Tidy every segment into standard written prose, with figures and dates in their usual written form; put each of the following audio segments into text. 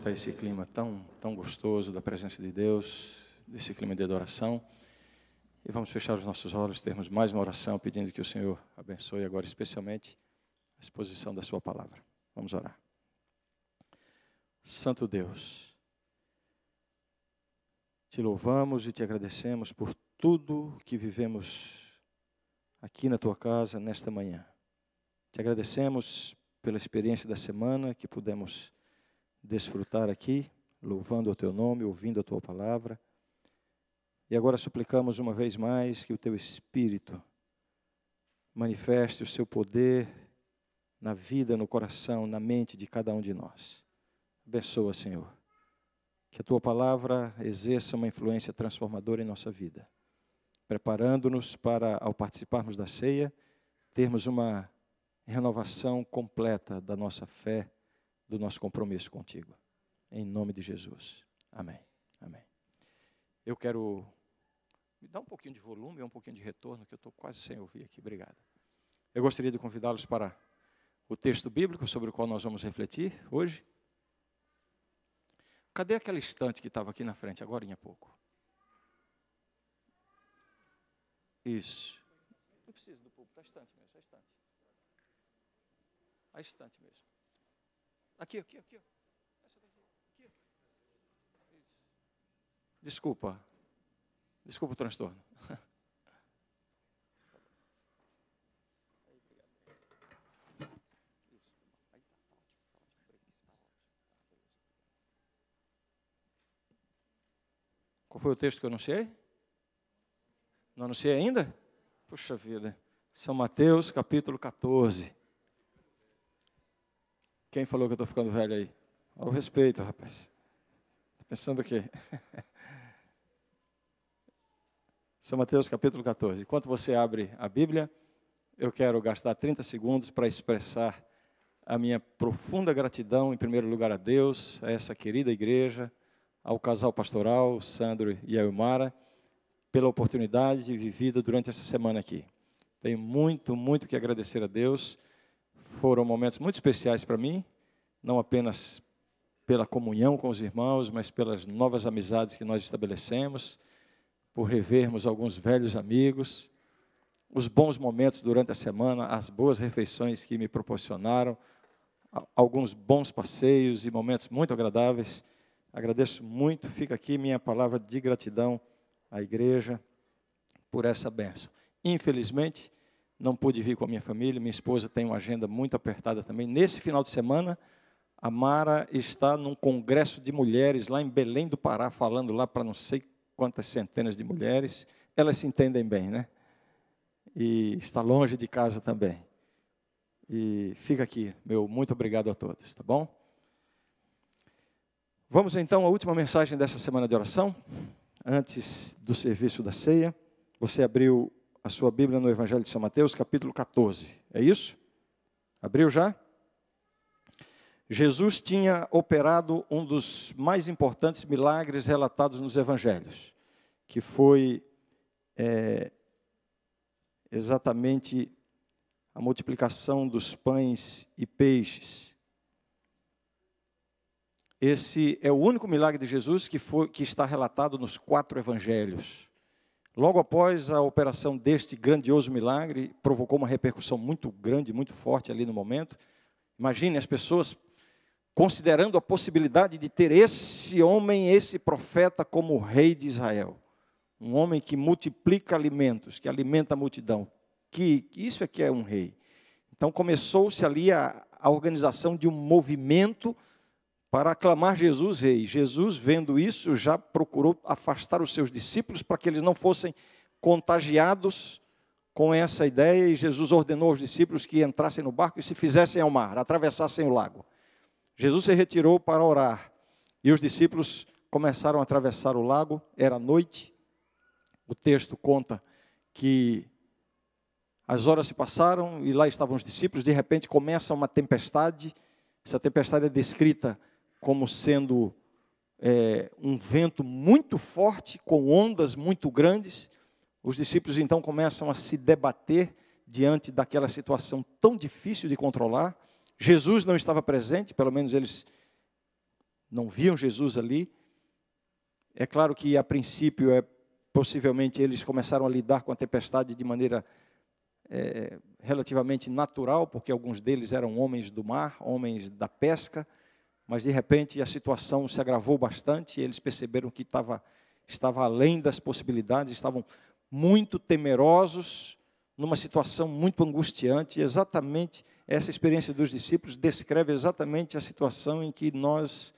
a esse clima tão gostoso da presença de Deus, desse clima de adoração. E vamos fechar os nossos olhos, termos mais uma oração, pedindo que o Senhor abençoe agora, especialmente, a exposição da sua palavra. Vamos orar. Santo Deus, te louvamos e te agradecemos por tudo que vivemos aqui na tua casa nesta manhã. Te agradecemos pela experiência da semana que pudemos desfrutar aqui, louvando o teu nome, ouvindo a tua palavra. E agora suplicamos uma vez mais que o teu Espírito manifeste o seu poder na vida, no coração, na mente de cada um de nós. Abençoa, Senhor, que a tua palavra exerça uma influência transformadora em nossa vida, preparando-nos para, ao participarmos da ceia, termos uma renovação completa da nossa fé, do nosso compromisso contigo. Em nome de Jesus. Amém. Amém. Eu quero... Me dá um pouquinho de volume, um pouquinho de retorno, que eu estou quase sem ouvir aqui. Obrigado. Eu gostaria de convidá-los para o texto bíblico sobre o qual nós vamos refletir hoje. Cadê aquela estante que estava aqui na frente, agora em pouco? Isso. Não precisa do púlpito, a estante mesmo, a estante. A estante mesmo. Aqui, aqui, aqui. Essa daqui, aqui. Isso. Desculpa o transtorno. Qual foi o texto que eu anunciei? Não anunciei ainda? Puxa vida. São Mateus, capítulo 14. Quem falou que eu estou ficando velho aí? Ao respeito, rapaz. Está pensando o quê? São Mateus, capítulo 14. Enquanto você abre a Bíblia, eu quero gastar 30 segundos para expressar a minha profunda gratidão, em primeiro lugar, a Deus, a essa querida igreja, ao casal pastoral, Sandro e a Ilmara, pela oportunidade vivida durante essa semana aqui. Tenho muito que agradecer a Deus. Foram momentos muito especiais para mim, não apenas pela comunhão com os irmãos, mas pelas novas amizades que nós estabelecemos, por revermos alguns velhos amigos, os bons momentos durante a semana, as boas refeições que me proporcionaram, alguns bons passeios e momentos muito agradáveis. Agradeço muito, fica aqui minha palavra de gratidão à igreja por essa bênção. Infelizmente, não pude vir com a minha família, minha esposa tem uma agenda muito apertada também. Nesse final de semana, a Mara está num congresso de mulheres lá em Belém do Pará, falando lá para não sei quantas centenas de mulheres. Elas se entendem bem, né? E está longe de casa também. E fica aqui, meu muito obrigado a todos, tá bom? Vamos então à última mensagem dessa semana de oração, antes do serviço da ceia. Você abriu a sua Bíblia no Evangelho de São Mateus, capítulo 14, é isso? Abriu já? Jesus tinha operado um dos mais importantes milagres relatados nos Evangelhos, que foi exatamente a multiplicação dos pães e peixes. Esse é o único milagre de Jesus que está relatado nos 4 evangelhos. Logo após a operação deste grandioso milagre, provocou uma repercussão muito grande, muito forte ali no momento. Imagine as pessoas considerando a possibilidade de ter esse homem, esse profeta como rei de Israel. Um homem que multiplica alimentos, que alimenta a multidão. Que isso é que é um rei. Então começou-se ali a organização de um movimento para aclamar Jesus rei. Jesus, vendo isso, já procurou afastar os seus discípulos para que eles não fossem contagiados com essa ideia, e Jesus ordenou aos discípulos que entrassem no barco e se fizessem ao mar, atravessassem o lago. Jesus se retirou para orar, e os discípulos começaram a atravessar o lago. Era noite. O texto conta que as horas se passaram e lá estavam os discípulos. De repente começa uma tempestade. Essa tempestade é descrita como sendo um vento muito forte, com ondas muito grandes. Os discípulos então começam a se debater diante daquela situação tão difícil de controlar. Jesus não estava presente, pelo menos eles não viam Jesus ali. É claro que, a princípio, possivelmente eles começaram a lidar com a tempestade de maneira relativamente natural, porque alguns deles eram homens do mar, homens da pesca, mas de repente a situação se agravou bastante, e eles perceberam que estava além das possibilidades, estavam muito temerosos, numa situação muito angustiante. E exatamente essa experiência dos discípulos descreve exatamente a situação em que nós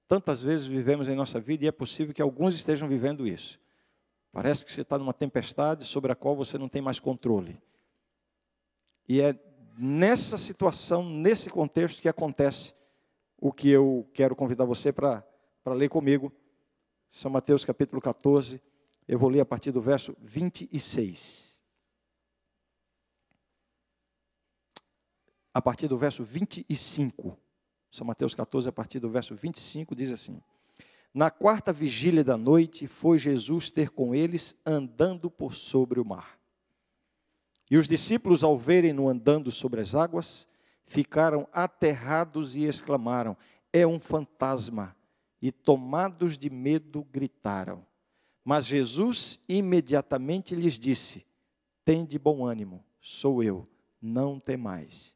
tantas vezes vivemos em nossa vida, e é possível que alguns estejam vivendo isso. Parece que você está numa tempestade sobre a qual você não tem mais controle. E é nessa situação, nesse contexto, que acontece o que eu quero convidar você para ler comigo. São Mateus capítulo 14, eu vou ler a partir do verso 26. A partir do verso 25. São Mateus 14, a partir do verso 25, diz assim: Na quarta vigília da noite, foi Jesus ter com eles, andando por sobre o mar. E os discípulos, ao verem-no andando sobre as águas, ficaram aterrados e exclamaram: é um fantasma! E tomados de medo, gritaram. Mas Jesus imediatamente lhes disse: tende bom ânimo, sou eu, não temais.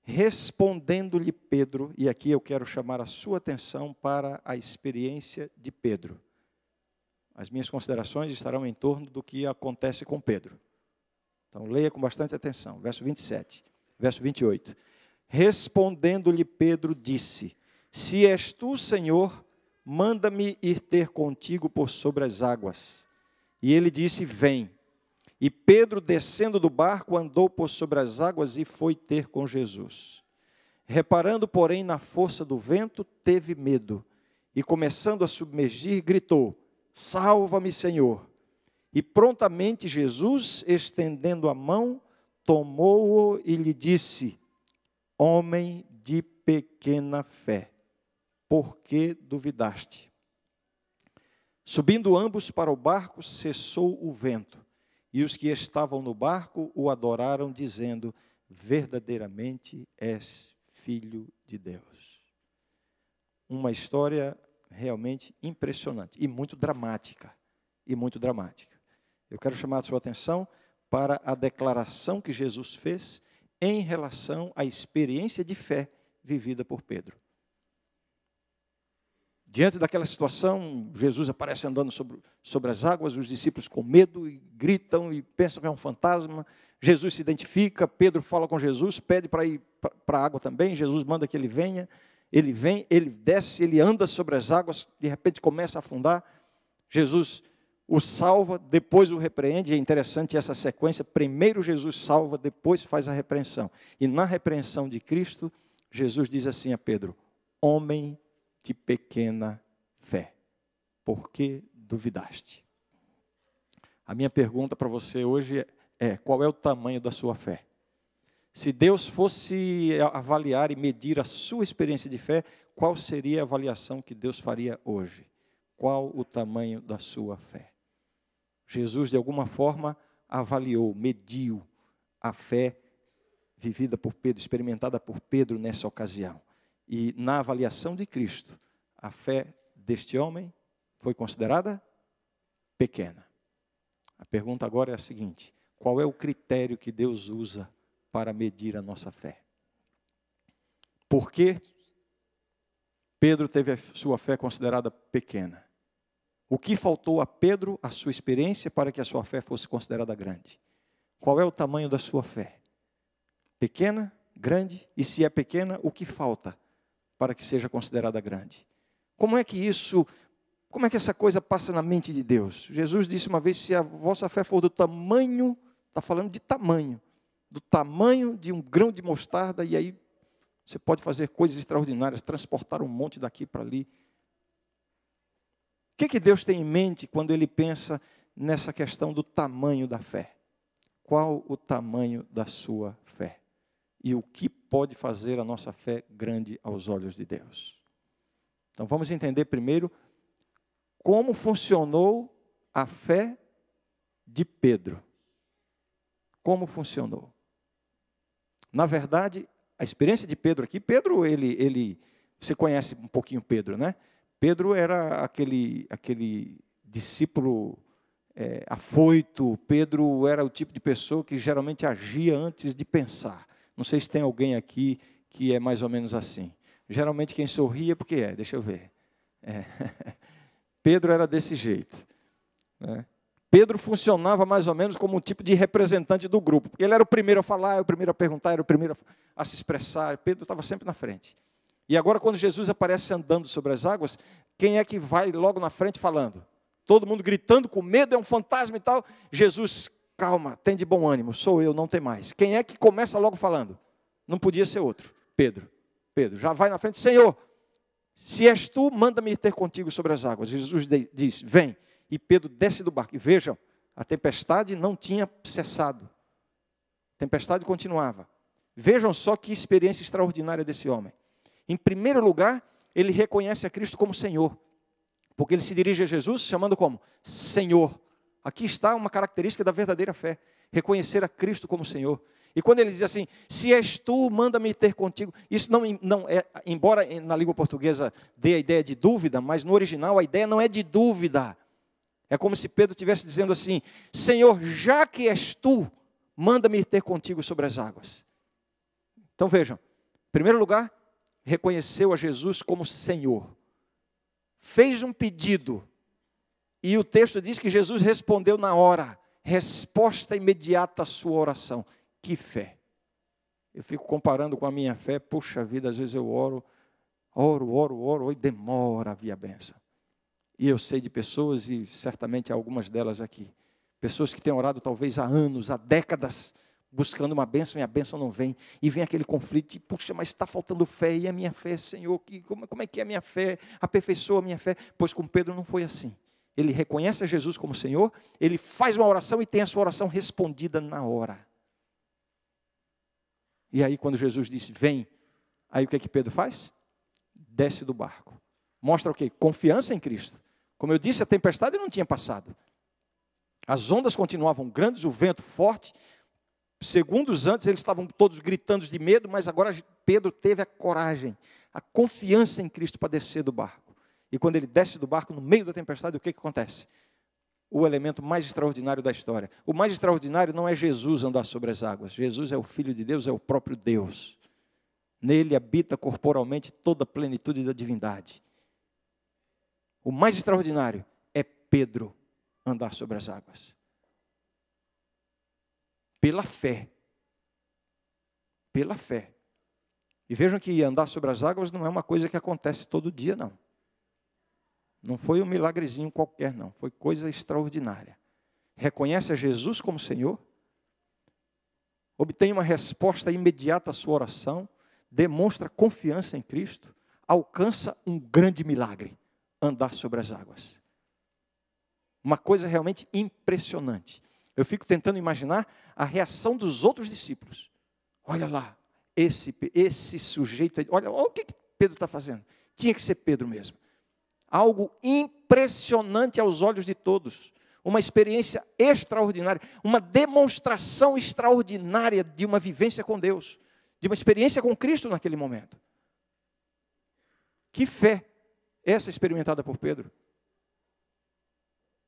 Respondendo-lhe Pedro, e aqui eu quero chamar a sua atenção para a experiência de Pedro. As minhas considerações estarão em torno do que acontece com Pedro. Então, leia com bastante atenção. Verso 27, verso 28. Respondendo-lhe Pedro, disse: se és tu, Senhor, manda-me ir ter contigo por sobre as águas. E ele disse: vem. E Pedro, descendo do barco, andou por sobre as águas e foi ter com Jesus. Reparando, porém, na força do vento, teve medo. E começando a submergir, gritou: salva-me, Senhor. E prontamente Jesus, estendendo a mão, tomou-o e lhe disse: homem de pequena fé, por que duvidaste? Subindo ambos para o barco, cessou o vento, e os que estavam no barco o adoraram, dizendo: verdadeiramente és Filho de Deus. Uma história realmente impressionante e muito dramática, Eu quero chamar a sua atenção para a declaração que Jesus fez em relação à experiência de fé vivida por Pedro. Diante daquela situação, Jesus aparece andando sobre as águas, os discípulos com medo e gritam e pensam que é um fantasma. Jesus se identifica, Pedro fala com Jesus, pede para ir para a água também. Jesus manda que ele venha, ele vem, ele desce, ele anda sobre as águas, de repente começa a afundar. Jesus o salva, depois o repreende. É interessante essa sequência: primeiro Jesus salva, depois faz a repreensão. E na repreensão de Cristo, Jesus diz assim a Pedro: homem de pequena fé, por que duvidaste? A minha pergunta para você hoje é: qual é o tamanho da sua fé? Se Deus fosse avaliar e medir a sua experiência de fé, qual seria a avaliação que Deus faria hoje? Qual o tamanho da sua fé? Jesus, de alguma forma, avaliou, mediu a fé vivida por Pedro, experimentada por Pedro nessa ocasião. E na avaliação de Cristo, a fé deste homem foi considerada pequena. A pergunta agora é a seguinte: qual é o critério que Deus usa para medir a nossa fé? Por que Pedro teve a sua fé considerada pequena? O que faltou a Pedro, a sua experiência, para que a sua fé fosse considerada grande? Qual é o tamanho da sua fé? Pequena, grande? E se é pequena, o que falta para que seja considerada grande? Como é que essa coisa passa na mente de Deus? Jesus disse uma vez: se a vossa fé for do tamanho, está falando de tamanho, do tamanho de um grão de mostarda, e aí você pode fazer coisas extraordinárias, transportar um monte daqui para ali. O que Deus tem em mente quando Ele pensa nessa questão do tamanho da fé? Qual o tamanho da sua fé? E o que pode fazer a nossa fé grande aos olhos de Deus? Então vamos entender primeiro como funcionou a fé de Pedro. Como funcionou? Na verdade, a experiência de Pedro aqui, Pedro, ele Você conhece um pouquinho Pedro, né? Pedro era aquele discípulo afoito. Pedro era o tipo de pessoa que geralmente agia antes de pensar. Não sei se tem alguém aqui que é mais ou menos assim. Geralmente quem sorria, porque deixa eu ver. Pedro era desse jeito, né? Pedro funcionava mais ou menos como um tipo de representante do grupo. Ele era o primeiro a falar, era o primeiro a perguntar, era o primeiro a se expressar. Pedro estava sempre na frente. E agora, quando Jesus aparece andando sobre as águas, quem é que vai logo na frente falando? Todo mundo gritando com medo, é um fantasma e tal. Jesus, calma, tem de bom ânimo, sou eu, não tem mais. Quem é que começa logo falando? Não podia ser outro. Pedro. Pedro já vai na frente, Senhor, se és tu, manda-me ter contigo sobre as águas. Jesus diz, vem. E Pedro desce do barco. E vejam, a tempestade não tinha cessado. A tempestade continuava. Vejam só que experiência extraordinária desse homem. Em primeiro lugar, ele reconhece a Cristo como Senhor. Porque ele se dirige a Jesus chamando como? Senhor. Aqui está uma característica da verdadeira fé. Reconhecer a Cristo como Senhor. E quando ele diz assim, se és tu, manda-me ter contigo. Isso não é, embora na língua portuguesa dê a ideia de dúvida, mas no original a ideia não é de dúvida. É como se Pedro estivesse dizendo assim, Senhor, já que és tu, manda-me ter contigo sobre as águas. Então vejam, em primeiro lugar, reconheceu a Jesus como Senhor. Fez um pedido. E o texto diz que Jesus respondeu na hora. Resposta imediata à sua oração. Que fé. Eu fico comparando com a minha fé. Puxa vida, às vezes eu oro e demora a vir a bênção. E eu sei de pessoas, e certamente há algumas delas aqui, pessoas que têm orado talvez há anos, há décadas, buscando uma bênção e a bênção não vem. E vem aquele conflito, e, puxa, mas está faltando fé, e a minha fé, Senhor, como é que é a minha fé? Aperfeiçoa a minha fé. Pois com Pedro não foi assim. Ele reconhece a Jesus como Senhor, ele faz uma oração e tem a sua oração respondida na hora. E aí quando Jesus disse, vem, aí o que Pedro faz? Desce do barco. Mostra o quê? Confiança em Cristo. Como eu disse, a tempestade não tinha passado. As ondas continuavam grandes, o vento forte. Segundos antes, eles estavam todos gritando de medo, mas agora Pedro teve a coragem, a confiança em Cristo para descer do barco. E quando ele desce do barco, no meio da tempestade, o que acontece? O elemento mais extraordinário da história. O mais extraordinário não é Jesus andar sobre as águas. Jesus é o Filho de Deus, é o próprio Deus. Nele habita corporalmente toda a plenitude da divindade. O mais extraordinário é Pedro andar sobre as águas. Pela fé. Pela fé. E vejam que andar sobre as águas não é uma coisa que acontece todo dia, não. Não foi um milagrezinho qualquer, não. Foi coisa extraordinária. Reconhece a Jesus como Senhor. Obtém uma resposta imediata à sua oração. Demonstra confiança em Cristo. Alcança um grande milagre. Andar sobre as águas. Uma coisa realmente impressionante. Eu fico tentando imaginar a reação dos outros discípulos. Olha lá, esse sujeito, olha o que Pedro está fazendo. Tinha que ser Pedro mesmo. Algo impressionante aos olhos de todos. Uma experiência extraordinária. Uma demonstração extraordinária de uma vivência com Deus. De uma experiência com Cristo naquele momento. Que fé essa experimentada por Pedro.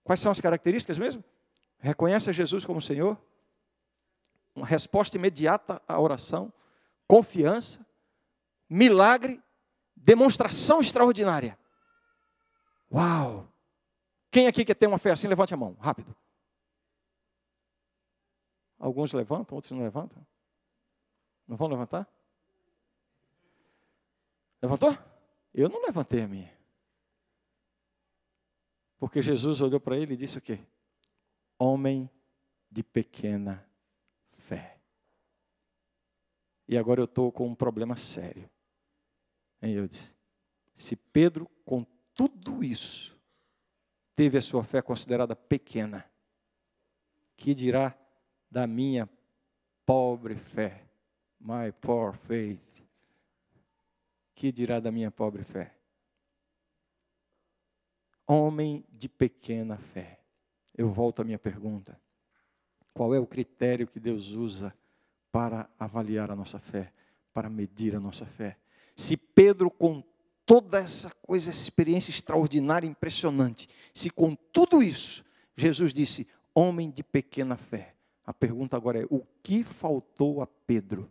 Quais são as características mesmo? Reconhece a Jesus como Senhor. Uma resposta imediata à oração. Confiança. Milagre. Demonstração extraordinária. Uau! Quem aqui quer ter uma fé assim, levante a mão, rápido. Alguns levantam, outros não levantam. Não vão levantar? Levantou? Eu não levantei a minha. Porque Jesus olhou para ele e disse o quê? Homem de pequena fé. E agora eu estou com um problema sério. E eu disse, se Pedro, com tudo isso, teve a sua fé considerada pequena, que dirá da minha pobre fé? My poor faith. Que dirá da minha pobre fé? Homem de pequena fé. Eu volto à minha pergunta. Qual é o critério que Deus usa para avaliar a nossa fé, para medir a nossa fé? Se Pedro, com toda essa coisa, essa experiência extraordinária, impressionante, se com tudo isso, Jesus disse, homem de pequena fé. A pergunta agora é, o que faltou a Pedro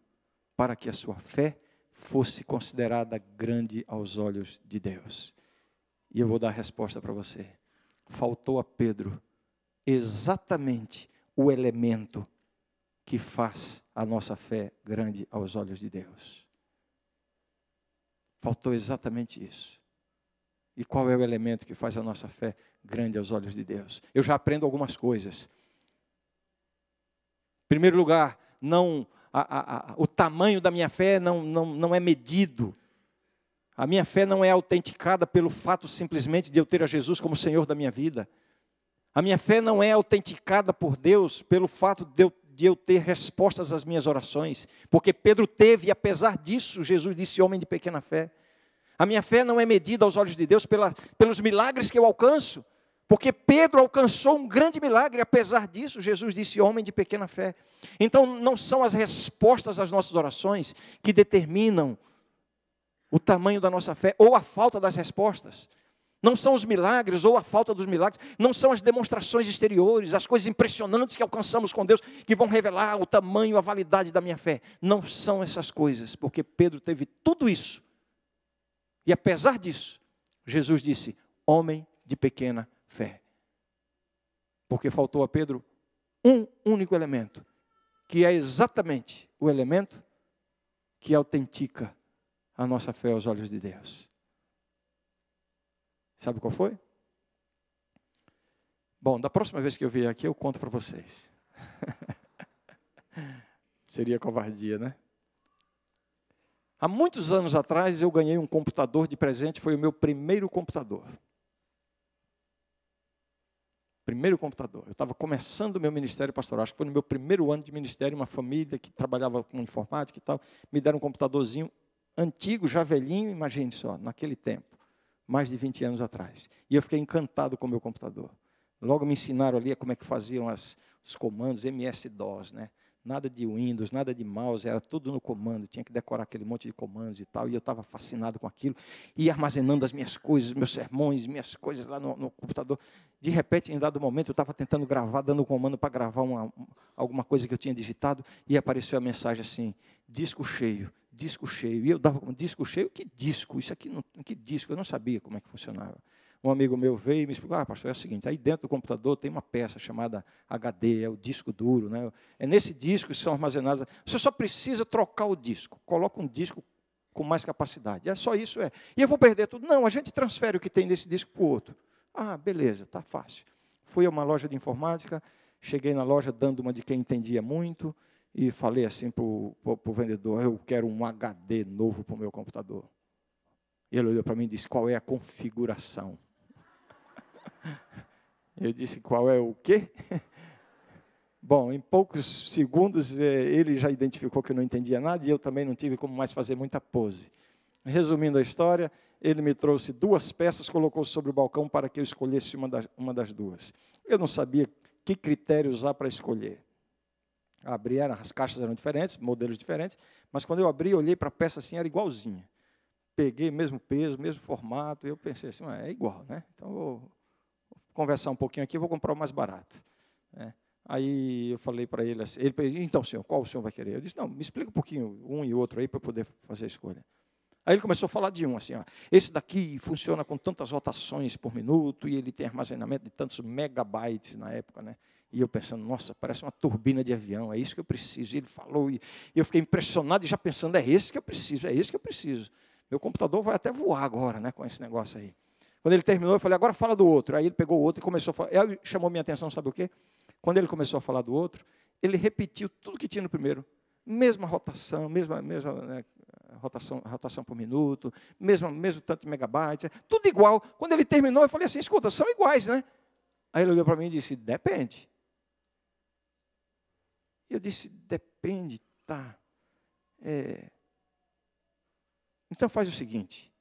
para que a sua fé fosse considerada grande aos olhos de Deus? E eu vou dar a resposta para você. Faltou a Pedro exatamente o elemento que faz a nossa fé grande aos olhos de Deus. Faltou exatamente isso. E qual é o elemento que faz a nossa fé grande aos olhos de Deus? Eu já aprendo algumas coisas. Em primeiro lugar, o tamanho da minha fé não é medido. A minha fé não é autenticada pelo fato simplesmente de eu ter a Jesus como Senhor da minha vida. A minha fé não é autenticada por Deus pelo fato de eu ter respostas às minhas orações. Porque Pedro teve, e apesar disso, Jesus disse, homem de pequena fé. A minha fé não é medida aos olhos de Deus pelos milagres que eu alcanço. Porque Pedro alcançou um grande milagre, apesar disso, Jesus disse, homem de pequena fé. Então, não são as respostas às nossas orações que determinam o tamanho da nossa fé, ou a falta das respostas. Não são os milagres, ou a falta dos milagres. Não são as demonstrações exteriores, as coisas impressionantes que alcançamos com Deus, que vão revelar o tamanho, a validade da minha fé. Não são essas coisas, porque Pedro teve tudo isso. E apesar disso, Jesus disse, homem de pequena fé. Porque faltou a Pedro um único elemento, que é exatamente o elemento que autentica a nossa fé aos olhos de Deus. Sabe qual foi? Bom, da próxima vez que eu vier aqui, eu conto para vocês. Seria covardia, né? Há muitos anos atrás, eu ganhei um computador de presente, foi o meu primeiro computador. Primeiro computador. Eu estava começando o meu ministério pastoral, acho que foi no meu primeiro ano de ministério, uma família que trabalhava com informática e tal, me deram um computadorzinho antigo, já velhinho, imagine só, naquele tempo, mais de 20 anos atrás. E eu fiquei encantado com o meu computador. Logo me ensinaram ali como é que faziam os comandos, MS-DOS, né? Nada de Windows, nada de mouse, era tudo no comando, tinha que decorar aquele monte de comandos e tal, e eu estava fascinado com aquilo, e armazenando as minhas coisas, meus sermões, minhas coisas lá no computador. De repente, em dado momento, eu estava tentando gravar, dando um comando para gravar alguma coisa que eu tinha digitado, e apareceu a mensagem assim, disco cheio, e eu dava como disco cheio, que disco? Isso aqui, que disco? Eu não sabia como é que funcionava. Um amigo meu veio e me explicou, pastor, é o seguinte, aí dentro do computador tem uma peça chamada HD, é o disco duro, né? É nesse disco que são armazenadas, você só precisa trocar o disco, coloca um disco com mais capacidade, é só isso, é. E eu vou perder tudo? Não, a gente transfere o que tem desse disco para o outro. Ah, beleza, tá fácil. Fui a uma loja de informática, cheguei na loja dando uma de quem entendia muito, e falei assim para o vendedor, eu quero um HD novo para o meu computador. Ele olhou para mim e disse, qual é a configuração? Eu disse, qual é o quê? Bom, em poucos segundos ele já identificou que eu não entendia nada e eu também não tive como mais fazer muita pose. Resumindo a história, ele me trouxe 2 peças, colocou sobre o balcão para que eu escolhesse uma das 2. Eu não sabia que critério usar para escolher. Abri, as caixas eram diferentes, modelos diferentes, mas quando eu abri, olhei para a peça assim, era igualzinha. Peguei mesmo peso, mesmo formato, e eu pensei assim, é igual, né? Então, vou conversar um pouquinho aqui, vou comprar o mais barato. Né? Aí eu falei para ele assim, então, senhor, qual o senhor vai querer? Eu disse, não, me explica um pouquinho, um e outro aí, para eu poder fazer a escolha. Aí ele começou a falar de um, assim, ó, esse daqui funciona com tantas rotações por minuto, e ele tem armazenamento de tantos megabytes na época, né? E eu pensando, nossa, parece uma turbina de avião, é isso que eu preciso. E ele falou, e eu fiquei impressionado, e já pensando, é esse que eu preciso. Meu computador vai até voar agora, né, com esse negócio aí. Quando ele terminou, eu falei, agora fala do outro. Aí ele pegou o outro e começou a falar. Aí chamou minha atenção, sabe o quê? Quando ele começou a falar do outro, ele repetiu tudo que tinha no primeiro. Mesma rotação, mesma né, rotação por minuto, mesmo tanto de megabytes, tudo igual. Quando ele terminou, eu falei assim, escuta, são iguais, né? Aí ele olhou para mim e disse, depende. E eu disse, depende, tá. Então faz o seguinte,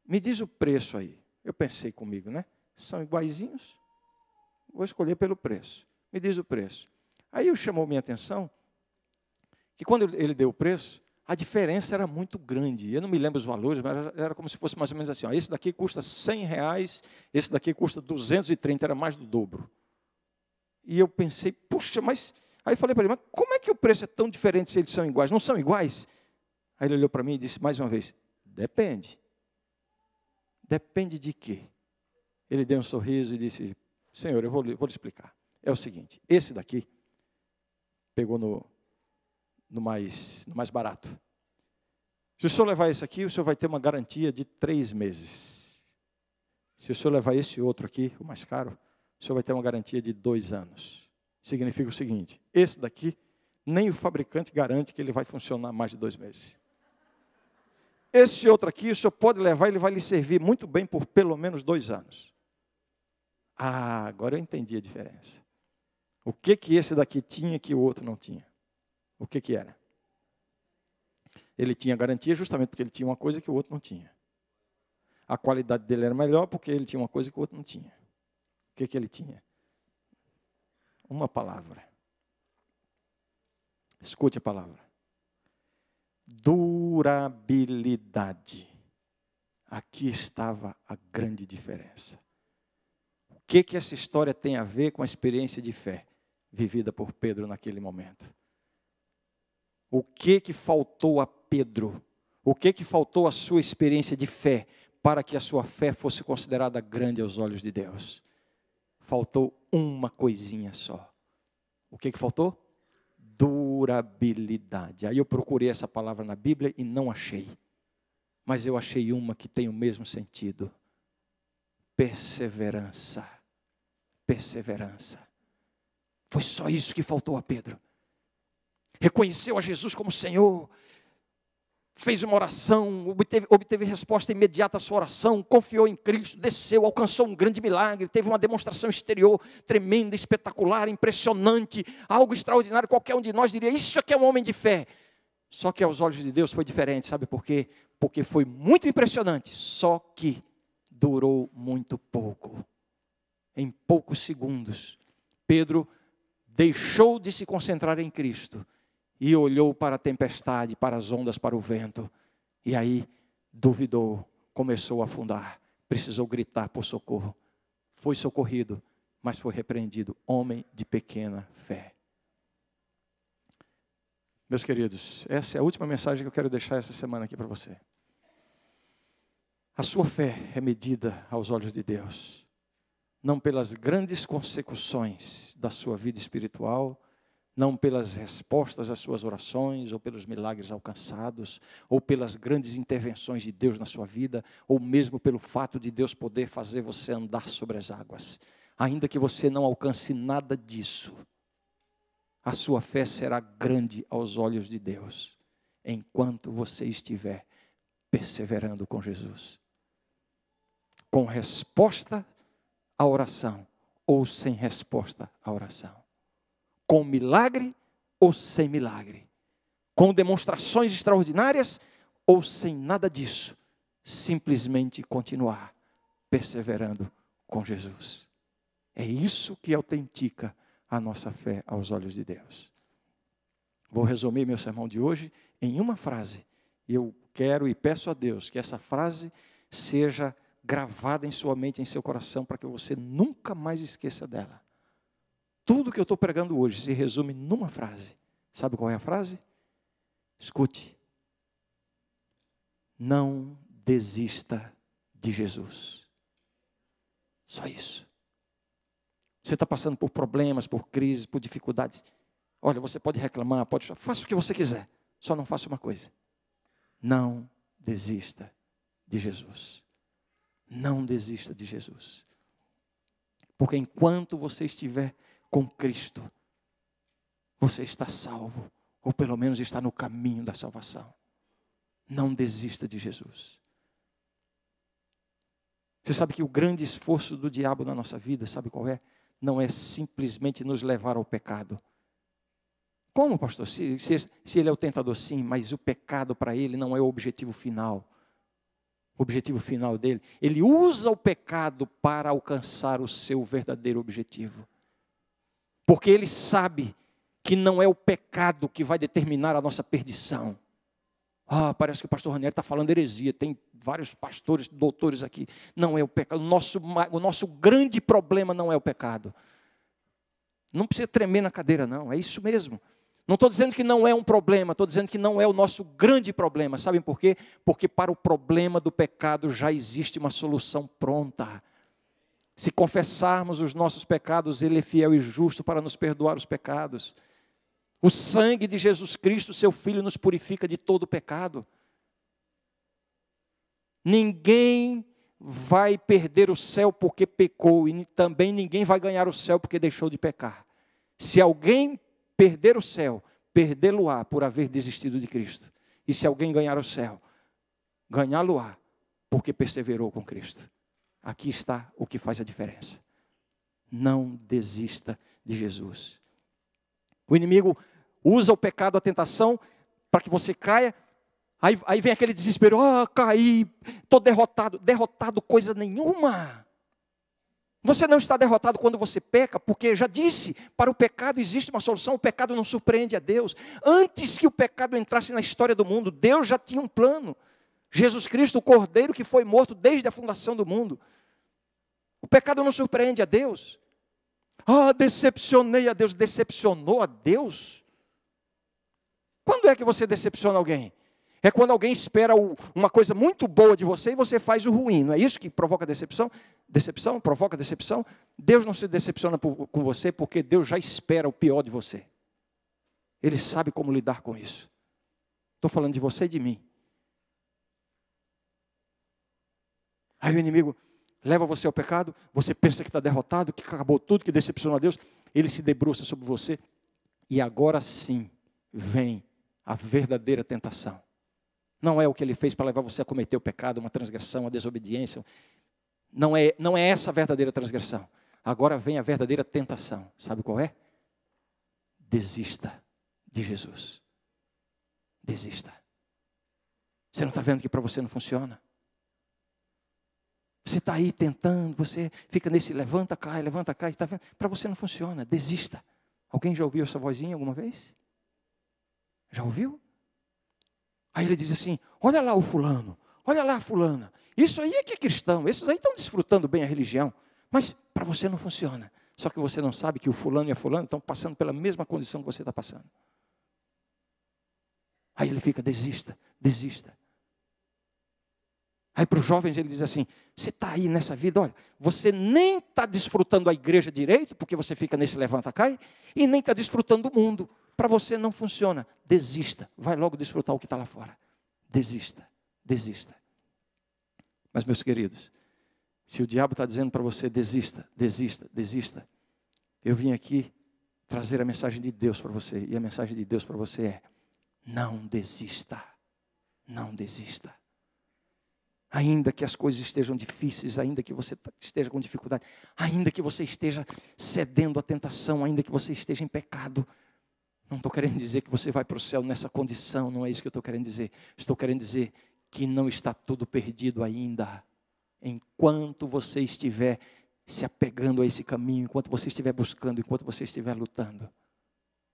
me diz o preço aí. Eu pensei comigo, né? São iguaizinhos, vou escolher pelo preço. Me diz o preço. Aí chamou minha atenção que quando ele deu o preço, a diferença era muito grande. Eu não me lembro os valores, mas era como se fosse mais ou menos assim. Ó, esse daqui custa R$100, esse daqui custa 230, era mais do dobro. E eu pensei, puxa, mas... Aí eu falei para ele, mas como é que o preço é tão diferente se eles são iguais? Não são iguais? Aí ele olhou para mim e disse mais uma vez, depende. Depende de quê? Ele deu um sorriso e disse, Senhor, eu vou lhe explicar. É o seguinte, esse daqui pegou no mais barato. Se o senhor levar esse aqui, o senhor vai ter uma garantia de 3 meses. Se o senhor levar esse outro aqui, o mais caro, o senhor vai ter uma garantia de 2 anos. Significa o seguinte, esse daqui, nem o fabricante garante que ele vai funcionar mais de 2 meses. Esse outro aqui, o senhor pode levar, ele vai lhe servir muito bem por pelo menos 2 anos. Ah, agora eu entendi a diferença. O que esse daqui tinha que o outro não tinha? O que era? Ele tinha garantia justamente porque ele tinha uma coisa que o outro não tinha. A qualidade dele era melhor porque ele tinha uma coisa que o outro não tinha. O que ele tinha? Uma palavra. Escute a palavra. Durabilidade. Aqui estava a grande diferença. O que essa história tem a ver com a experiência de fé vivida por Pedro naquele momento? O que faltou a Pedro? O que faltou à sua experiência de fé para que a sua fé fosse considerada grande aos olhos de Deus? Faltou uma coisinha só. O que faltou? Durabilidade. Aí eu procurei essa palavra na Bíblia e não achei. Mas eu achei uma que tem o mesmo sentido. Perseverança. Perseverança. Foi só isso que faltou a Pedro. Reconheceu a Jesus como Senhor, fez uma oração, obteve resposta imediata à sua oração, confiou em Cristo, desceu, alcançou um grande milagre, teve uma demonstração exterior tremenda, espetacular, impressionante, algo extraordinário. Qualquer um de nós diria, isso aqui é um homem de fé. Só que aos olhos de Deus foi diferente, sabe por quê? Porque foi muito impressionante, só que durou muito pouco. Em poucos segundos, Pedro deixou de se concentrar em Cristo e olhou para a tempestade, para as ondas, para o vento. E aí duvidou, começou a afundar, precisou gritar por socorro. Foi socorrido, mas foi repreendido. Homem de pequena fé. Meus queridos, essa é a última mensagem que eu quero deixar essa semana aqui para você. A sua fé é medida aos olhos de Deus, não pelas grandes consecuções da sua vida espiritual, não pelas respostas às suas orações, ou pelos milagres alcançados, ou pelas grandes intervenções de Deus na sua vida, ou mesmo pelo fato de Deus poder fazer você andar sobre as águas. Ainda que você não alcance nada disso, a sua fé será grande aos olhos de Deus, enquanto você estiver perseverando com Jesus. Com resposta à oração, ou sem resposta à oração. Com milagre ou sem milagre. Com demonstrações extraordinárias ou sem nada disso. Simplesmente continuar perseverando com Jesus. É isso que autentica a nossa fé aos olhos de Deus. Vou resumir meu sermão de hoje em uma frase. E eu quero e peço a Deus que essa frase seja gravada em sua mente, em seu coração, para que você nunca mais esqueça dela. Tudo que eu estou pregando hoje se resume numa frase. Sabe qual é a frase? Escute. Não desista de Jesus. Só isso. Você está passando por problemas, por crises, por dificuldades. Olha, você pode reclamar, faça o que você quiser. Só não faça uma coisa. Não desista de Jesus. Não desista de Jesus. Porque enquanto você estiver com Cristo, você está salvo, ou pelo menos está no caminho da salvação. Não desista de Jesus. Você sabe que o grande esforço do diabo na nossa vida, sabe qual é? Não é simplesmente nos levar ao pecado. Como, pastor? Se ele é o tentador, sim, mas o pecado para ele não é o objetivo final. O objetivo final dele, ele usa o pecado para alcançar o seu verdadeiro objetivo. Porque ele sabe que não é o pecado que vai determinar a nossa perdição. Parece que o pastor Ranieri está falando heresia. Tem vários pastores, doutores aqui. Não é o pecado. O nosso grande problema não é o pecado. Não precisa tremer na cadeira, não. É isso mesmo. Não estou dizendo que não é um problema. Estou dizendo que não é o nosso grande problema. Sabem por quê? Porque para o problema do pecado já existe uma solução pronta. Se confessarmos os nossos pecados, Ele é fiel e justo para nos perdoar os pecados. O sangue de Jesus Cristo, seu Filho, nos purifica de todo o pecado. Ninguém vai perder o céu porque pecou, e também ninguém vai ganhar o céu porque deixou de pecar. Se alguém perder o céu, perdê-lo-á por haver desistido de Cristo. E se alguém ganhar o céu, ganhá-lo-á porque perseverou com Cristo. Aqui está o que faz a diferença. Não desista de Jesus. O inimigo usa o pecado, a tentação, para que você caia. Aí vem aquele desespero. Caí, estou derrotado. Derrotado coisa nenhuma. Você não está derrotado quando você peca, porque já disse, para o pecado existe uma solução. O pecado não surpreende a Deus. Antes que o pecado entrasse na história do mundo, Deus já tinha um plano. Jesus Cristo, o Cordeiro que foi morto desde a fundação do mundo. O pecado não surpreende a Deus. Decepcionei a Deus. Decepcionou a Deus? Quando é que você decepciona alguém? É quando alguém espera uma coisa muito boa de você e você faz o ruim. Não é isso que provoca decepção? Decepção provoca decepção. Deus não se decepciona com você porque Deus já espera o pior de você. Ele sabe como lidar com isso. Estou falando de você e de mim. Aí o inimigo leva você ao pecado, você pensa que está derrotado, que acabou tudo, que decepcionou a Deus. Ele se debruça sobre você e agora sim vem a verdadeira tentação. Não é o que ele fez para levar você a cometer o pecado, uma transgressão, uma desobediência. Não é essa a verdadeira transgressão. Agora vem a verdadeira tentação. Sabe qual é? Desista de Jesus. Desista. Você não está vendo que para você não funciona? Você está aí tentando, você fica nesse levanta, cai, está vendo? Para você não funciona, desista. Alguém já ouviu essa vozinha alguma vez? Já ouviu? Aí ele diz assim, olha lá o fulano, olha lá a fulana. Isso aí é que é cristão, esses aí estão desfrutando bem a religião. Mas para você não funciona. Só que você não sabe que o fulano e a fulana estão passando pela mesma condição que você está passando. Aí ele fica, desista, desista. Aí para os jovens ele diz assim, você está aí nessa vida, olha, você nem está desfrutando a igreja direito, porque você fica nesse levanta-cai, e nem está desfrutando do mundo. Para você não funciona, desista, vai logo desfrutar o que está lá fora. Desista, desista. Mas meus queridos, se o diabo está dizendo para você, desista, desista, desista, eu vim aqui trazer a mensagem de Deus para você, e a mensagem de Deus para você é, não desista, não desista. Ainda que as coisas estejam difíceis, ainda que você esteja com dificuldade, ainda que você esteja cedendo à tentação, ainda que você esteja em pecado, não estou querendo dizer que você vai para o céu nessa condição, não é isso que eu estou querendo dizer. Estou querendo dizer que não está tudo perdido ainda. Enquanto você estiver se apegando a esse caminho, enquanto você estiver buscando, enquanto você estiver lutando,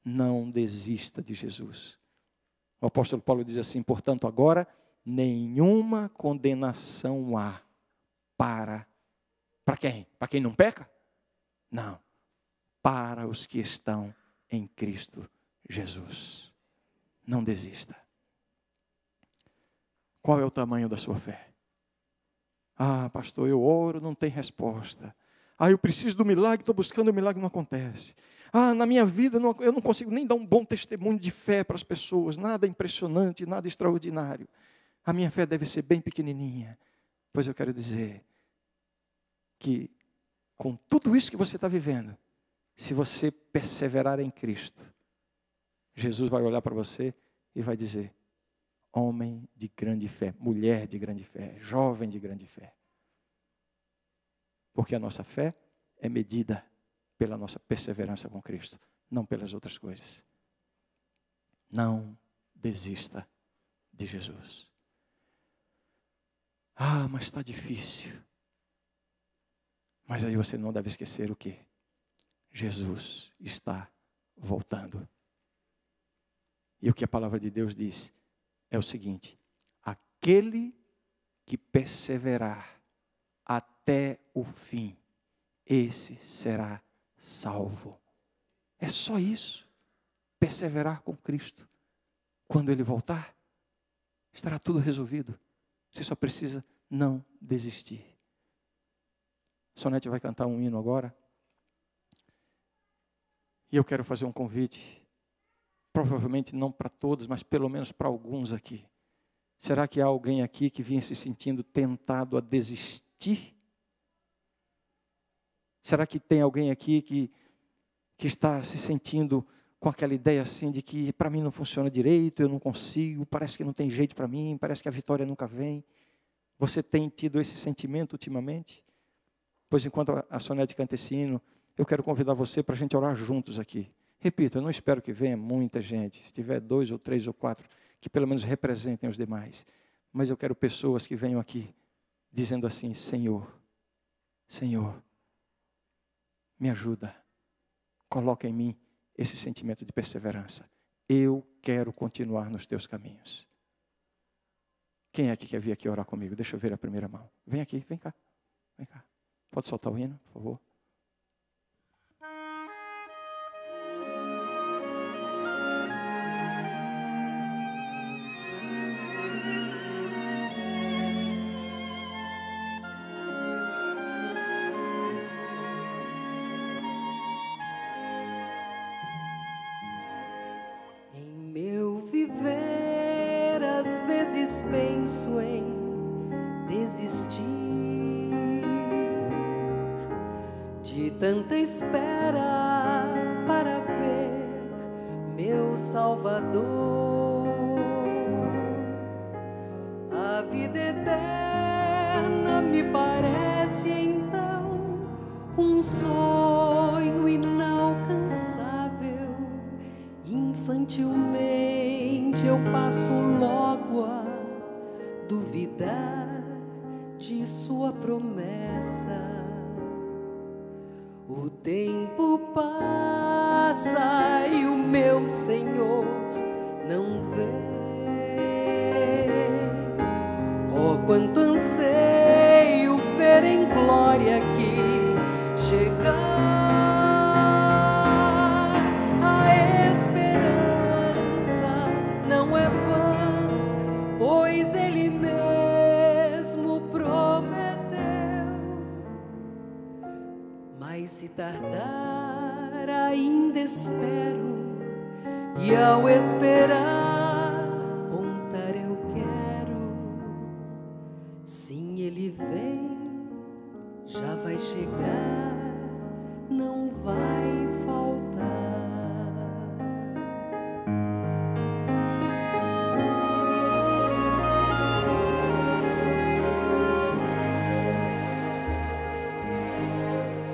não desista de Jesus. O apóstolo Paulo diz assim, portanto agora, nenhuma condenação há para quem? Para quem não peca? Não, para os que estão em Cristo Jesus. Não desista. Qual é o tamanho da sua fé? Pastor, eu oro, não tem resposta. Eu preciso do milagre, estou buscando o milagre, não acontece. Na minha vida eu não consigo nem dar um bom testemunho de fé para as pessoas, nada impressionante, nada extraordinário. A minha fé deve ser bem pequenininha. Pois eu quero dizer que com tudo isso que você está vivendo, se você perseverar em Cristo, Jesus vai olhar para você e vai dizer, homem de grande fé, mulher de grande fé, jovem de grande fé. Porque a nossa fé é medida pela nossa perseverança com Cristo, não pelas outras coisas. Não desista de Jesus. Mas está difícil. Mas aí você não deve esquecer o quê? Jesus está voltando. E o que a palavra de Deus diz? é o seguinte: aquele que perseverar até o fim, esse será salvo. É só isso. Perseverar com Cristo. Quando Ele voltar, estará tudo resolvido. Você só precisa não desistir. Sonete vai cantar um hino agora. E eu quero fazer um convite. Provavelmente não para todos, mas pelo menos para alguns aqui. Será que há alguém aqui que vinha se sentindo tentado a desistir? Será que tem alguém aqui que está se sentindo com aquela ideia assim de que para mim não funciona direito, eu não consigo, parece que não tem jeito para mim, parece que a vitória nunca vem? Você tem tido esse sentimento ultimamente? Pois enquanto a Sonete canta esse hino, eu quero convidar você para a gente orar juntos aqui. Repito, eu não espero que venha muita gente, se tiver 2 ou 3 ou 4, que pelo menos representem os demais. Mas eu quero pessoas que venham aqui dizendo assim: Senhor, Senhor, me ajuda, coloca em mim esse sentimento de perseverança. Eu quero continuar nos teus caminhos. Quem é que quer vir aqui orar comigo? Deixa eu ver a primeira mão. Vem aqui, vem cá. Vem cá. Pode soltar o hino, por favor? Penso em desistir de tanta espera para ver meu Salvador. A vida eterna me parece então um sonho inalcançável. Infantilmente eu passo logo a duvidar de sua promessa. O tempo passa e o meu Senhor não vê. Oh, quanto anseio ver em glória aqui chegar. A esperança não é vã, pois Ele mesmo prometeu. Mas se tardar ainda espero, e ao esperar contar eu quero. Sim, Ele vem, já vai chegar, não vai faltar.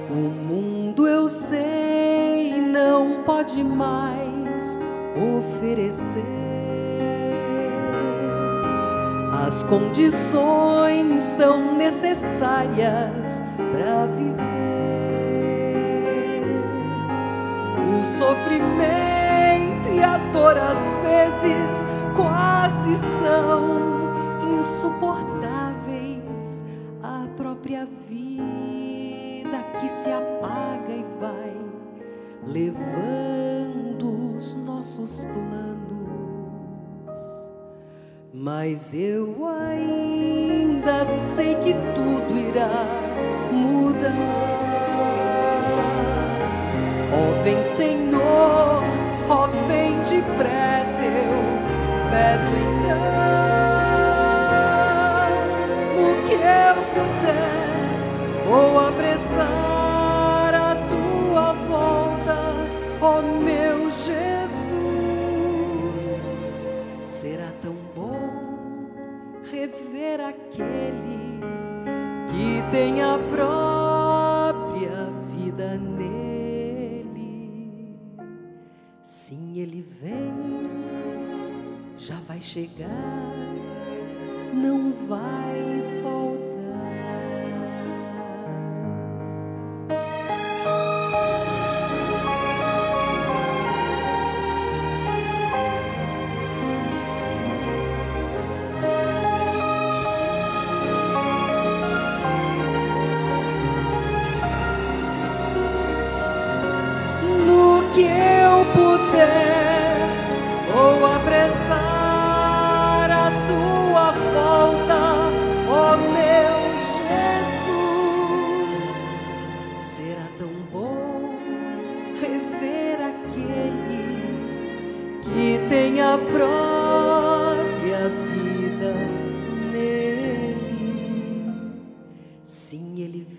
O mundo, eu sei, não pode mais oferecer as condições tão necessárias para viver. O sofrimento e a dor às vezes quase são insuportáveis. A própria vida que se apaga e vai levando os nossos planos. Mas eu ainda sei que tudo irá mudar. Ó, vem Senhor, ó, vem depressa, eu peço então. No que eu puder, vou apressar a tua volta, ó meu Jesus. Será tão bom rever aquele que tem a própria vida nele. Sim, Ele vem, já vai chegar, não vai faltar.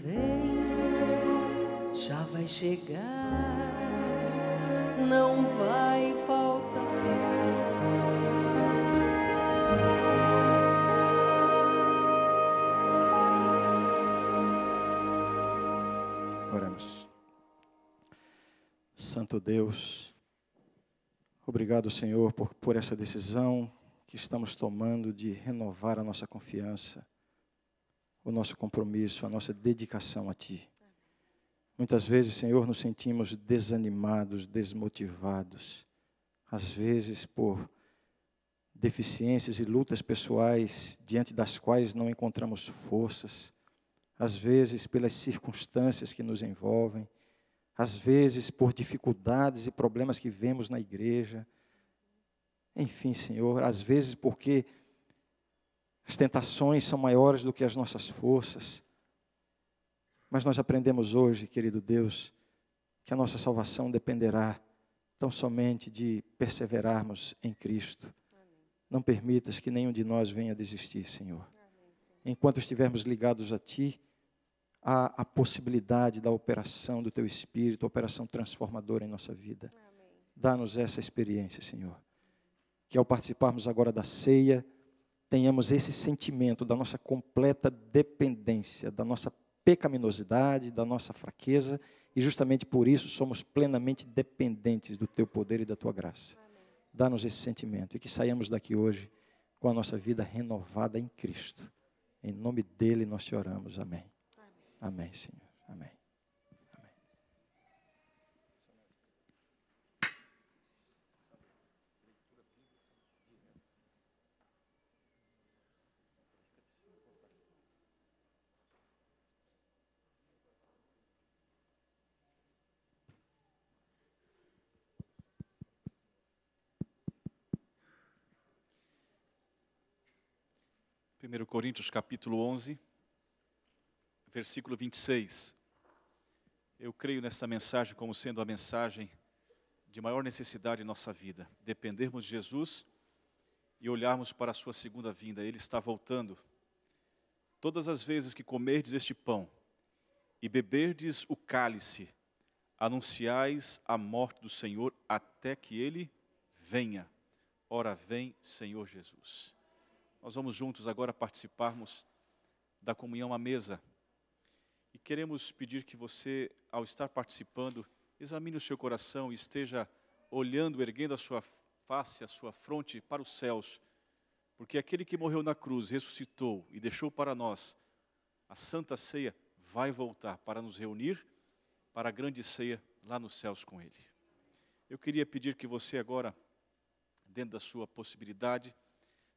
vem, já vai chegar, não vai faltar. Oremos. Santo Deus, obrigado, Senhor, por essa decisão que estamos tomando de renovar a nossa confiança, o nosso compromisso, a nossa dedicação a Ti. Muitas vezes, Senhor, nos sentimos desanimados, desmotivados, às vezes por deficiências e lutas pessoais diante das quais não encontramos forças, às vezes pelas circunstâncias que nos envolvem, às vezes por dificuldades e problemas que vemos na igreja. Enfim, Senhor, às vezes porque as tentações são maiores do que as nossas forças. Mas nós aprendemos hoje, querido Deus, que a nossa salvação dependerá tão somente de perseverarmos em Cristo. Não permitas que nenhum de nós venha desistir, Senhor. Enquanto estivermos ligados a Ti, há a possibilidade da operação do Teu Espírito, a operação transformadora em nossa vida. Dá-nos essa experiência, Senhor. Que ao participarmos agora da ceia, tenhamos esse sentimento da nossa completa dependência, da nossa pecaminosidade, da nossa fraqueza, e justamente por isso somos plenamente dependentes do Teu poder e da Tua graça. Dá-nos esse sentimento e que saiamos daqui hoje com a nossa vida renovada em Cristo. Em nome dEle nós te oramos. Amém. Amém, Senhor. Amém. Amém. 1 Coríntios capítulo 11, versículo 26. Eu creio nessa mensagem como sendo a mensagem de maior necessidade em nossa vida. Dependermos de Jesus e olharmos para a sua segunda vinda. Ele está voltando. Todas as vezes que comerdes este pão e beberdes o cálice, anunciais a morte do Senhor até que Ele venha. Ora vem, Senhor Jesus. Nós vamos juntos agora participarmos da comunhão à mesa. E queremos pedir que você, ao estar participando, examine o seu coração e esteja olhando, erguendo a sua face, a sua fronte para os céus. Porque aquele que morreu na cruz, ressuscitou e deixou para nós a Santa Ceia, vai voltar para nos reunir para a grande ceia lá nos céus com Ele. Eu queria pedir que você agora, dentro da sua possibilidade,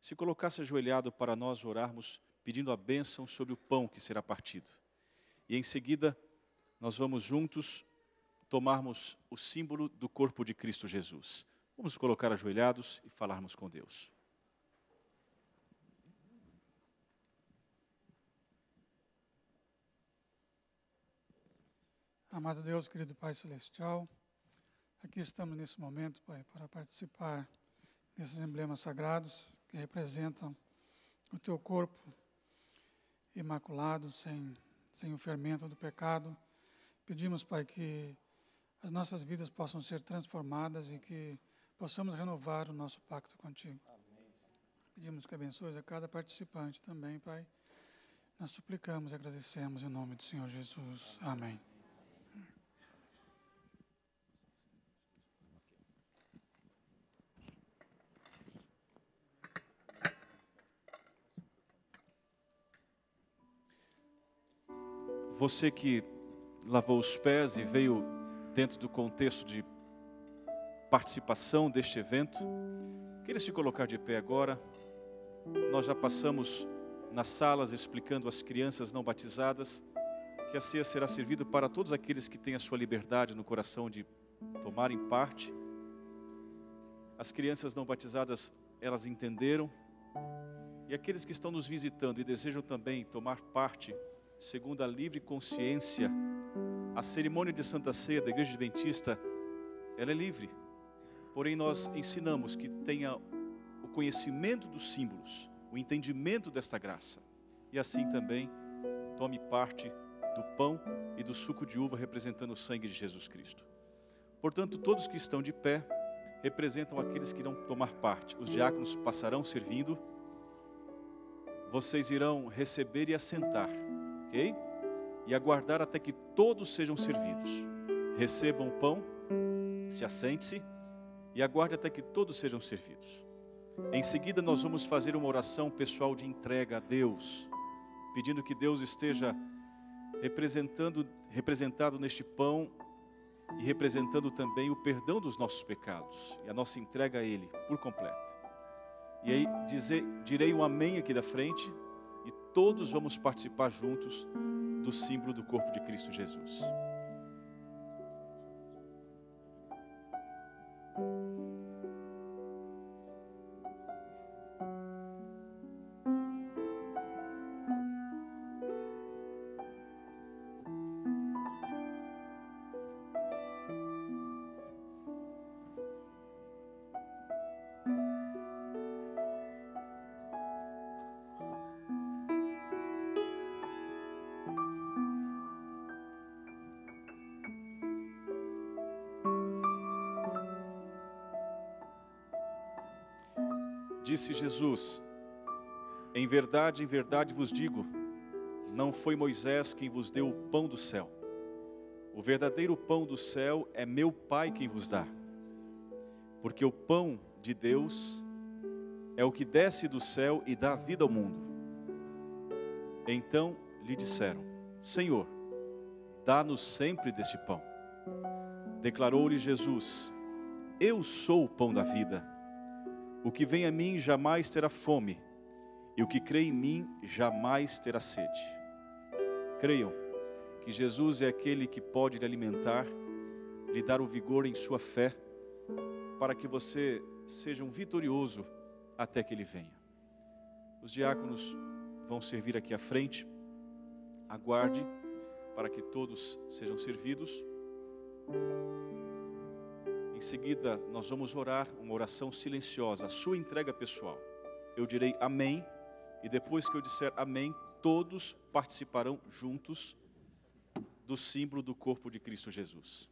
se colocasse ajoelhado para nós orarmos, pedindo a bênção sobre o pão que será partido. E em seguida, nós vamos juntos tomarmos o símbolo do corpo de Cristo Jesus. Vamos nos colocar ajoelhados e falarmos com Deus. Amado Deus, querido Pai Celestial, aqui estamos nesse momento, Pai, para participar desses emblemas sagrados que representam o Teu corpo imaculado, sem o fermento do pecado. Pedimos, Pai, que as nossas vidas possam ser transformadas e que possamos renovar o nosso pacto contigo. Amém. Pedimos que abençoes a cada participante também, Pai. Nós suplicamos e agradecemos em nome do Senhor Jesus. Amém. Você que lavou os pés e veio dentro do contexto de participação deste evento, queria se colocar de pé agora. Nós já passamos nas salas explicando às crianças não batizadas que a ceia será servida para todos aqueles que têm a sua liberdade no coração de tomarem parte. As crianças não batizadas, elas entenderam. E aqueles que estão nos visitando e desejam também tomar parte, segundo a livre consciência, a cerimônia de Santa Ceia da Igreja Adventista, ela é livre. Porém, nós ensinamos que tenha o conhecimento dos símbolos, o entendimento desta graça. E assim também tome parte do pão e do suco de uva, representando o sangue de Jesus Cristo. Portanto, todos que estão de pé representam aqueles que irão tomar parte. Os diáconos passarão servindo. Vocês irão receber e assentar, ok? E aguardar até que todos sejam servidos. Recebam o pão, se assente-se e aguarde até que todos sejam servidos. Em seguida, nós vamos fazer uma oração pessoal de entrega a Deus, pedindo que Deus esteja representado neste pão e representando também o perdão dos nossos pecados e a nossa entrega a Ele por completo. E aí direi um amém aqui da frente e todos vamos participar juntos do símbolo do corpo de Cristo Jesus. Disse Jesus: em verdade vos digo, não foi Moisés quem vos deu o pão do céu. O verdadeiro pão do céu é meu Pai quem vos dá. Porque o pão de Deus é o que desce do céu e dá vida ao mundo. Então lhe disseram: Senhor, dá-nos sempre deste pão. Declarou-lhe Jesus: eu sou o pão da vida. O que vem a mim jamais terá fome, e o que crê em mim jamais terá sede. Creiam que Jesus é aquele que pode lhe alimentar, lhe dar o vigor em sua fé, para que você seja um vitorioso até que Ele venha. Os diáconos vão servir aqui à frente. Aguarde para que todos sejam servidos. Em seguida, nós vamos orar uma oração silenciosa, a sua entrega pessoal. Eu direi amém, e depois que eu disser amém, todos participarão juntos do símbolo do corpo de Cristo Jesus.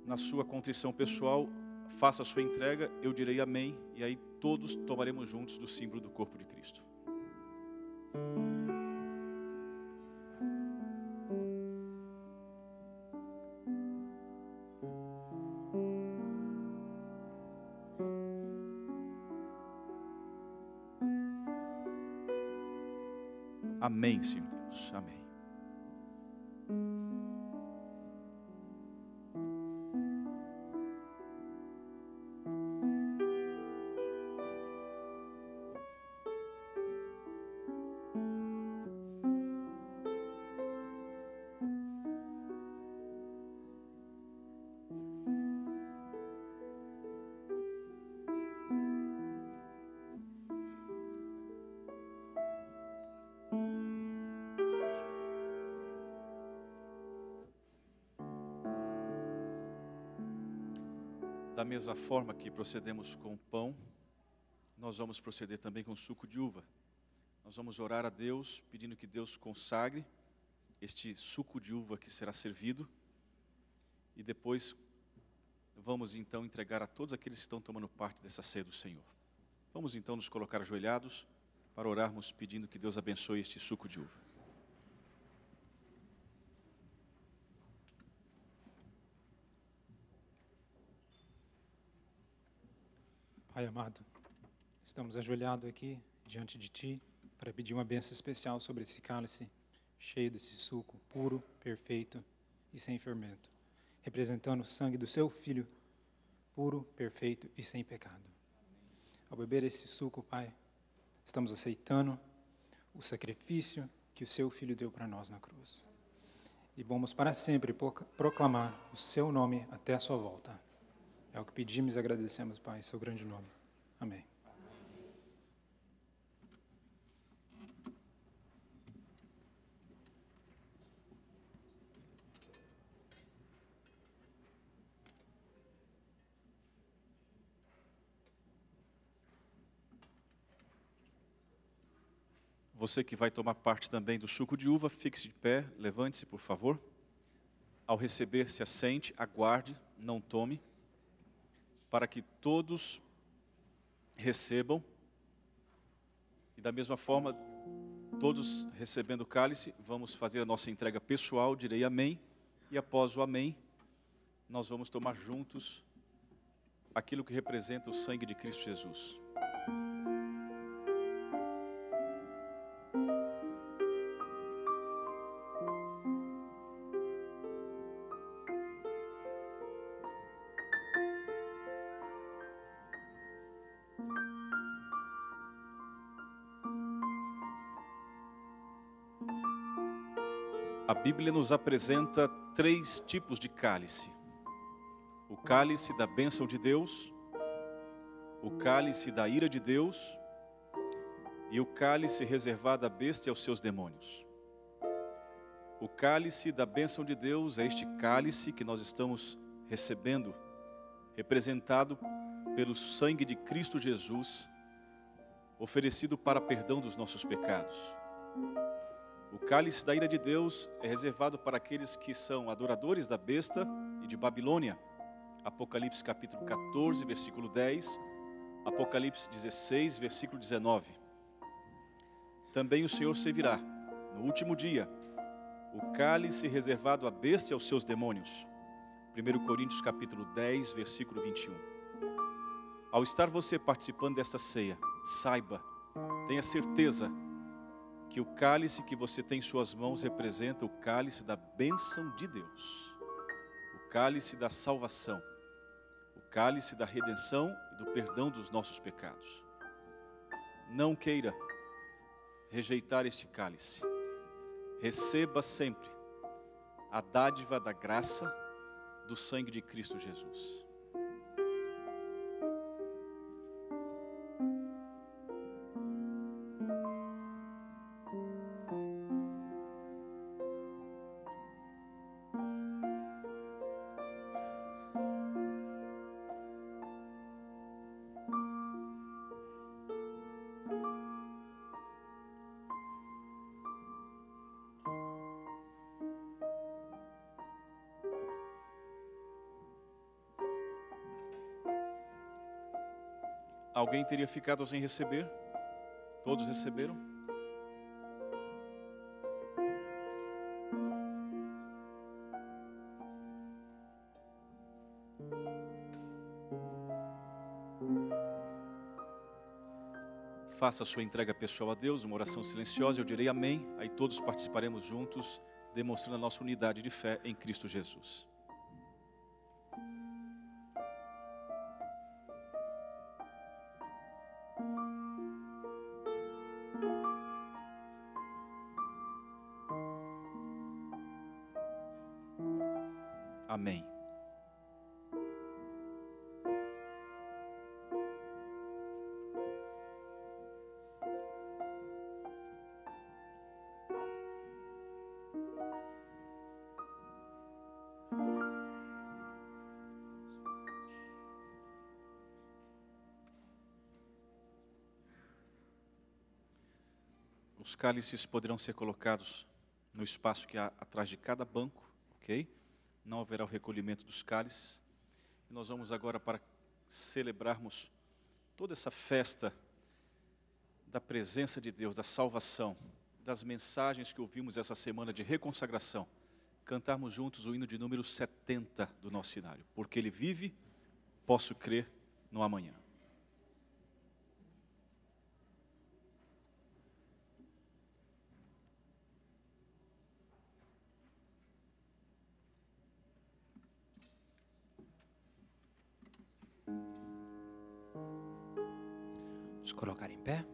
Na sua contrição pessoal, faça a sua entrega, eu direi amém, e aí todos tomaremos juntos do símbolo do corpo de Cristo. Amém, Senhor Deus, amém. Da mesma forma que procedemos com o pão, nós vamos proceder também com o suco de uva. Nós vamos orar a Deus, pedindo que Deus consagre este suco de uva que será servido. E depois vamos então entregar a todos aqueles que estão tomando parte dessa ceia do Senhor. Vamos então nos colocar ajoelhados para orarmos pedindo que Deus abençoe este suco de uva. Pai amado, estamos ajoelhados aqui diante de Ti para pedir uma bênção especial sobre esse cálice cheio desse suco puro, perfeito e sem fermento, representando o sangue do Seu Filho, puro, perfeito e sem pecado. Ao beber esse suco, Pai, estamos aceitando o sacrifício que o Seu Filho deu para nós na cruz. E vamos para sempre proclamar o Seu nome até a Sua volta. É o que pedimos e agradecemos, Pai, em Seu grande nome. Amém. Você que vai tomar parte também do suco de uva, fique-se de pé, levante-se, por favor. Ao receber, se assente, aguarde, não tome, para que todos recebam. E da mesma forma, todos recebendo o cálice, vamos fazer a nossa entrega pessoal, direi amém. E após o amém, nós vamos tomar juntos aquilo que representa o sangue de Cristo Jesus. A Bíblia nos apresenta 3 tipos de cálice. O cálice da bênção de Deus, o cálice da ira de Deus e o cálice reservado à besta e aos seus demônios. O cálice da bênção de Deus é este cálice que nós estamos recebendo, representado pelo sangue de Cristo Jesus, oferecido para perdão dos nossos pecados. O cálice da ira de Deus é reservado para aqueles que são adoradores da besta e de Babilônia. Apocalipse capítulo 14, versículo 10, Apocalipse 16, versículo 19. Também o Senhor servirá, no último dia, o cálice reservado à besta e aos seus demônios. 1 Coríntios capítulo 10, versículo 21. Ao estar você participando desta ceia, saiba, tenha certeza que o cálice que você tem em suas mãos representa o cálice da bênção de Deus, o cálice da salvação, o cálice da redenção e do perdão dos nossos pecados. Não queira rejeitar este cálice. Receba sempre a dádiva da graça do sangue de Cristo Jesus. Alguém teria ficado sem receber? Todos receberam? Faça a sua entrega pessoal a Deus, uma oração silenciosa, eu direi amém, aí todos participaremos juntos, demonstrando a nossa unidade de fé em Cristo Jesus. Amém. Os cálices poderão ser colocados no espaço que há atrás de cada banco, ok? Não haverá o recolhimento dos cálices. E nós vamos agora, para celebrarmos toda essa festa da presença de Deus, da salvação, das mensagens que ouvimos essa semana de reconsagração, cantarmos juntos o hino de número 70 do nosso cenário. Porque Ele vive, posso crer no amanhã. Vamos colocar em pé.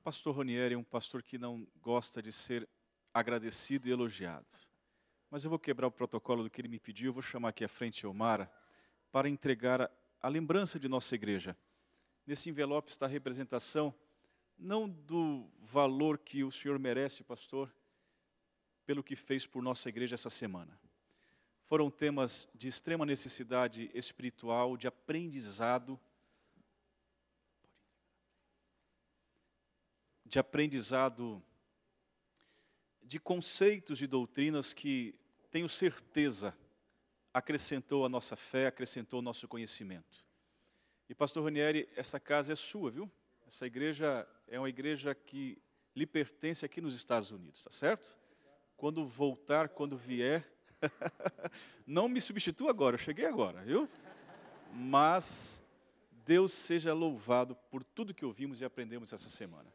pastor Ranieri é um pastor que não gosta de ser agradecido e elogiado. Mas eu vou quebrar o protocolo do que ele me pediu, eu vou chamar aqui à frente a Omara para entregar a lembrança de nossa igreja. Nesse envelope está a representação, não do valor que o senhor merece, pastor, pelo que fez por nossa igreja essa semana. Foram temas de extrema necessidade espiritual, de aprendizado, de conceitos e doutrinas que, tenho certeza, acrescentou a nossa fé, acrescentou o nosso conhecimento. E, pastor Ranieri, essa casa é sua, viu? Essa igreja é uma igreja que lhe pertence aqui nos Estados Unidos, tá certo? Quando voltar, quando vier, não me substitua agora, eu cheguei agora, viu? Mas Deus seja louvado por tudo que ouvimos e aprendemos essa semana.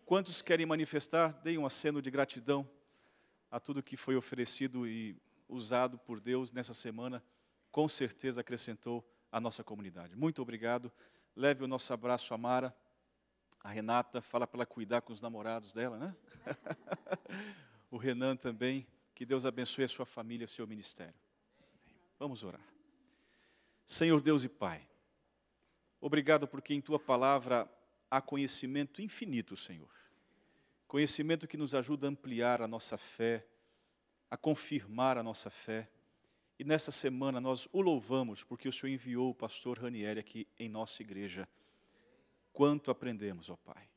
Quantos querem manifestar? Deem um aceno de gratidão a tudo que foi oferecido e usado por Deus nessa semana. Com certeza acrescentou a nossa comunidade. Muito obrigado. Leve o nosso abraço à Mara, a Renata, fala para ela cuidar com os namorados dela, né? O Renan também. Que Deus abençoe a sua família e o seu ministério. Vamos orar. Senhor Deus e Pai, obrigado porque em Tua palavra há conhecimento infinito, Senhor. Conhecimento que nos ajuda a ampliar a nossa fé, a confirmar a nossa fé. E nessa semana nós o louvamos porque o Senhor enviou o pastor Ranieri aqui em nossa igreja. Quanto aprendemos, ó Pai.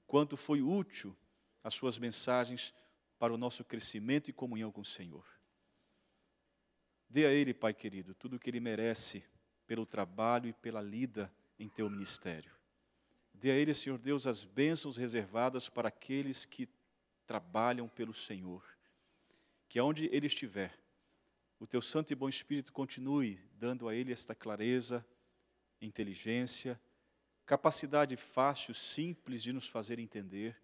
Quanto foi útil as suas mensagens para o nosso crescimento e comunhão com o Senhor. Dê a ele, Pai querido, tudo o que ele merece pelo trabalho e pela lida em Teu ministério. Dê a ele, Senhor Deus, as bênçãos reservadas para aqueles que trabalham pelo Senhor. Que aonde ele estiver, o Teu Santo e Bom Espírito continue dando a ele esta clareza, inteligência, capacidade fácil, simples de nos fazer entender,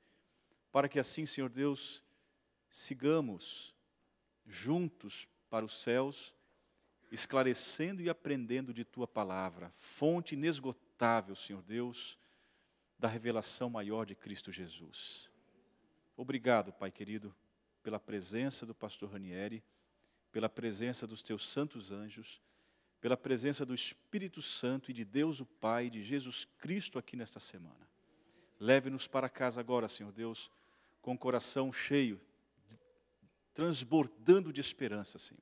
para que assim, Senhor Deus, sigamos juntos para os céus, esclarecendo e aprendendo de Tua palavra, fonte inesgotável, Senhor Deus, da revelação maior de Cristo Jesus. Obrigado, Pai querido, pela presença do pastor Ranieri, pela presença dos Teus santos anjos, pela presença do Espírito Santo e de Deus o Pai, de Jesus Cristo aqui nesta semana. Leve-nos para casa agora, Senhor Deus, com o coração cheio, transbordando de esperança, Senhor.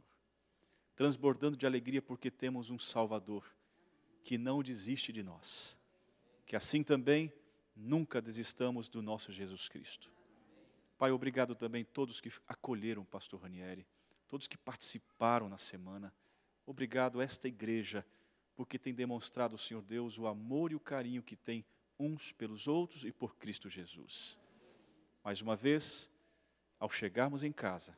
Transbordando de alegria porque temos um Salvador que não desiste de nós. Que assim também nunca desistamos do nosso Jesus Cristo. Pai, obrigado também a todos que acolheram o pastor Ranieri, todos que participaram na semana. Obrigado a esta igreja, porque tem demonstrado, Senhor Deus, o amor e o carinho que tem uns pelos outros e por Cristo Jesus. Mais uma vez, ao chegarmos em casa,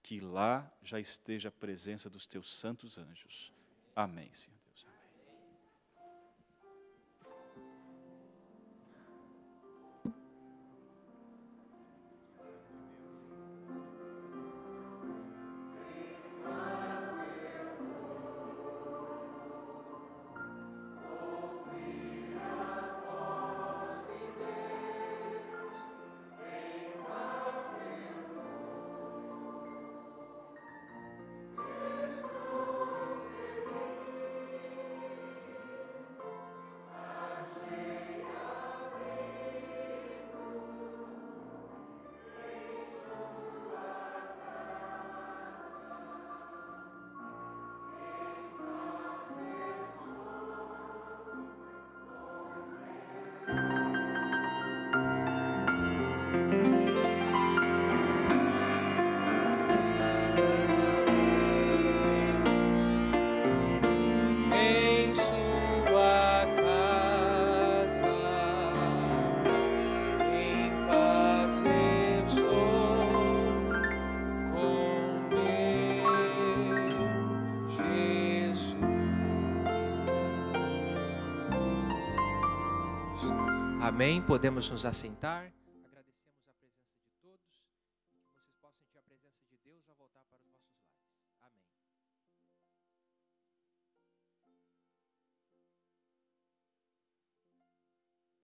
que lá já esteja a presença dos Teus santos anjos. Amém, Senhor Deus. Amém. Amém? Podemos nos assentar.